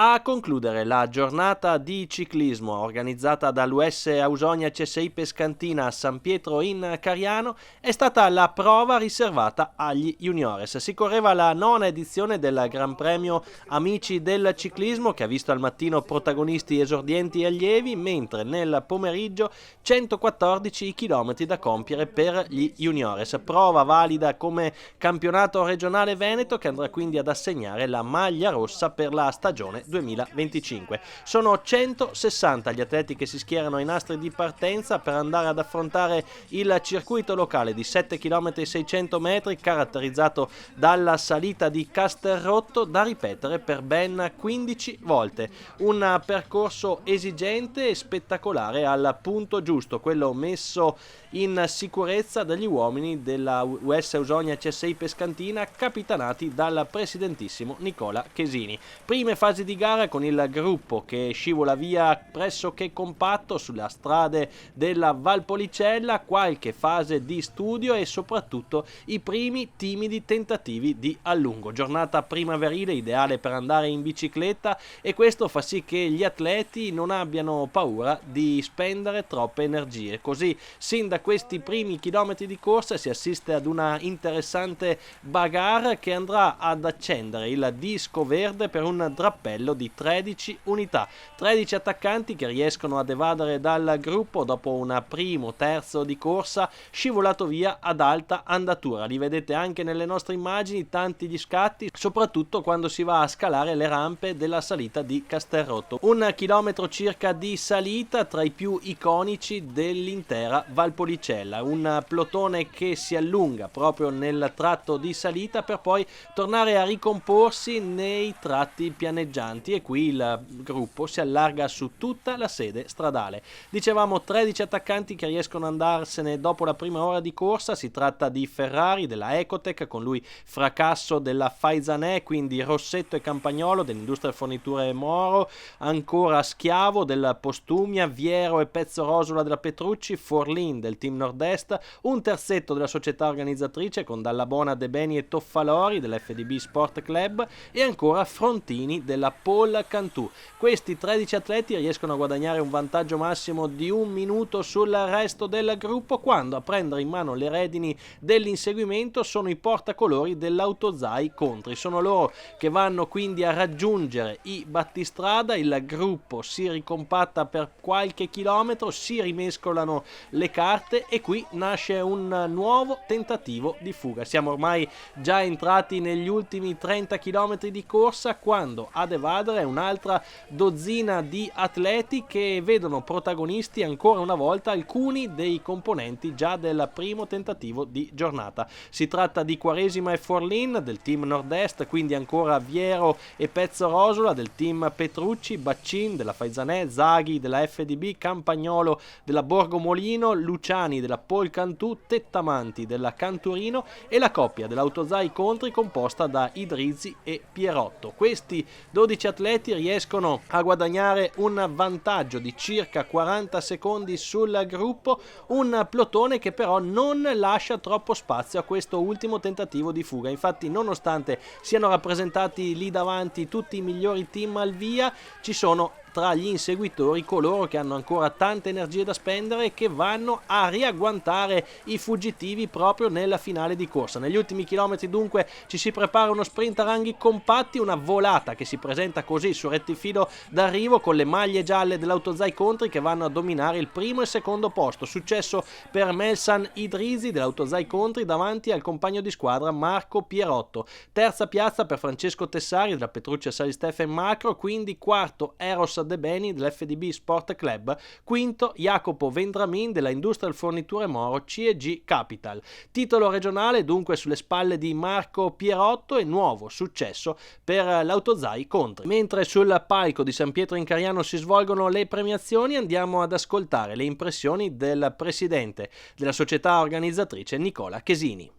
A concludere la giornata di ciclismo organizzata dall'US Ausonia CSI Pescantina a San Pietro in Cariano è stata la prova riservata agli juniores. Si correva la nona edizione del Gran Premio Amici del Ciclismo, che ha visto al mattino protagonisti esordienti e allievi, mentre nel pomeriggio 114 chilometri da compiere per gli juniores. Prova valida come campionato regionale veneto, che andrà quindi ad assegnare la maglia rossa per la stagione 2025. Sono 160 gli atleti che si schierano ai nastri di partenza per andare ad affrontare il circuito locale di 7 km e 600 metri caratterizzato dalla salita di Castelrotto, da ripetere per ben 15 volte. Un percorso esigente e spettacolare al punto giusto, quello messo in sicurezza dagli uomini della US Ausonia CSI Pescantina, capitanati dal presidentissimo Nicola Chesini. Prime fasi di gara con il gruppo che scivola via pressoché compatto sulle strade della Valpolicella, qualche fase di studio e soprattutto i primi timidi tentativi di allungo. Giornata primaverile ideale per andare in bicicletta, e questo fa sì che gli atleti non abbiano paura di spendere troppe energie. Così, sin da questi primi chilometri di corsa, si assiste ad una interessante bagarre che andrà ad accendere il disco verde per un drappello di 13 unità, 13 attaccanti che riescono ad evadere dal gruppo dopo un primo terzo di corsa scivolato via ad alta andatura. Li vedete anche nelle nostre immagini, tanti gli scatti, soprattutto quando si va a scalare le rampe della salita di Castelrotto. 1 chilometro circa di salita, tra i più iconici dell'intera Valpolicella, un plotone che si allunga proprio nel tratto di salita per poi tornare a ricomporsi nei tratti pianeggianti, e qui il gruppo si allarga su tutta la sede stradale. Dicevamo 13 attaccanti che riescono ad andarsene dopo la prima ora di corsa. Si tratta di Ferrari della Ecotec, con lui Fracasso della Faizanè, quindi Rossetto e Campagnolo dell'Industria Forniture Moro, ancora Schiavo del Postumia, Viero e Pezzorosola della Petrucci, Forlin del Team Nord-Est, un terzetto della società organizzatrice con Dallabona, De Beni e Toffalori dell'FDB Sport Club, e ancora Frontini della Paul Cantù. Questi 13 atleti riescono a guadagnare un vantaggio massimo di 1 minuto sul resto del gruppo, quando a prendere in mano le redini dell'inseguimento sono i portacolori dell'Autozai Contri. Sono loro che vanno quindi a raggiungere i battistrada. Il gruppo si ricompatta per qualche chilometro, si rimescolano le carte, e qui nasce un nuovo tentativo di fuga. Siamo ormai già entrati negli ultimi 30 km di corsa, quando ad evadere un'altra dozzina di atleti che vedono protagonisti ancora una volta alcuni dei componenti già del primo tentativo di giornata. Si tratta di Quaresima e Forlin del Team Nord-Est, quindi ancora Viero e Pezzorosola del Team Petrucci, Baccin della Faizanè, Zaghi della FDB, Campagnolo della Borgomolino, Luciani della Paul Cantù, Tettamanti della Canturino, e la coppia dell'Autozai Contri composta da Idrizzi e Pierotto. Questi 12 atleti riescono a guadagnare un vantaggio di circa 40 secondi sul gruppo, un plotone che però non lascia troppo spazio a questo ultimo tentativo di fuga. Infatti, nonostante siano rappresentati lì davanti tutti i migliori team al via, ci sono tra gli inseguitori coloro che hanno ancora tante energie da spendere e che vanno a riagguantare i fuggitivi proprio nella finale di corsa. Negli ultimi chilometri dunque ci si prepara uno sprint a ranghi compatti, una volata che si presenta così sul rettifilo d'arrivo con le maglie gialle dell'Autozai Contri che vanno a dominare il primo e il secondo posto. Successo per Melsan Idrizi dell'Autozai Contri davanti al compagno di squadra Marco Pierotto. Terza piazza per Francesco Tessari della Petruccia Salistefen Macro, quindi quarto Eros De Beni dell'FDB Sport Club, quinto Jacopo Vendramin della Industrial Forniture Moro CEG Capital. Titolo regionale dunque sulle spalle di Marco Pierotto e nuovo successo per l'Autozai Contri. Mentre sul palco di San Pietro in Cariano si svolgono le premiazioni, andiamo ad ascoltare le impressioni del presidente della società organizzatrice Nicola Chesini.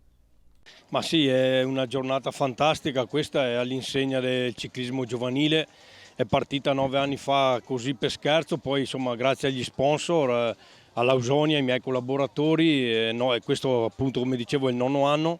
Ma sì, è una giornata fantastica, questa è all'insegna del ciclismo giovanile. È partita 9 anni fa così per scherzo, poi insomma grazie agli sponsor, all'Ausonia, ai miei collaboratori, e questo appunto come dicevo è il 9º anno,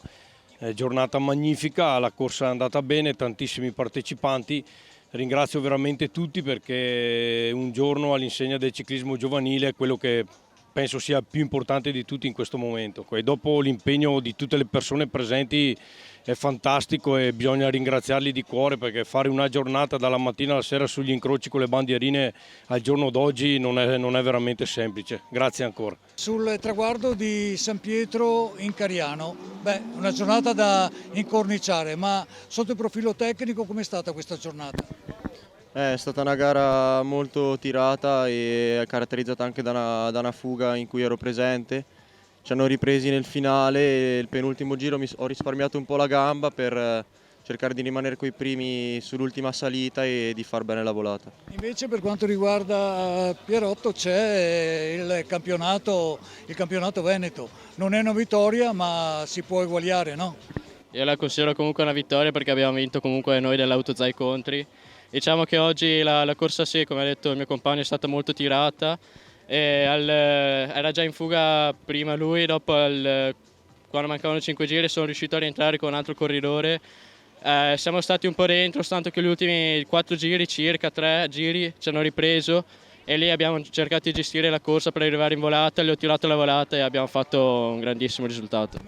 giornata magnifica, la corsa è andata bene, tantissimi partecipanti, ringrazio veramente tutti perché un giorno all'insegna del ciclismo giovanile è quello che penso sia più importante di tutti in questo momento. E dopo l'impegno di tutte le persone presenti è fantastico e bisogna ringraziarli di cuore, perché fare una giornata dalla mattina alla sera sugli incroci con le bandierine al giorno d'oggi non è veramente semplice. Grazie ancora. Sul traguardo di San Pietro in Cariano, una giornata da incorniciare, ma sotto il profilo tecnico com'è stata questa giornata? È stata una gara molto tirata e caratterizzata anche da una fuga in cui ero presente. Ci hanno ripresi nel finale e il penultimo giro ho risparmiato un po' la gamba per cercare di rimanere coi primi sull'ultima salita e di far bene la volata. Invece per quanto riguarda Pierotto c'è il campionato veneto, non è una vittoria ma si può eguagliare, no? Io la considero comunque una vittoria perché abbiamo vinto comunque noi dell'Autozai Contri. Diciamo che oggi la corsa, sì, come ha detto il mio compagno, è stata molto tirata. Era già in fuga prima lui, dopo quando mancavano 5 giri sono riuscito a rientrare con un altro corridore. Siamo stati un po' dentro, tanto che gli ultimi 4 giri, circa 3 giri, ci hanno ripreso e lì abbiamo cercato di gestire la corsa per arrivare in volata, gli ho tirato la volata e abbiamo fatto un grandissimo risultato.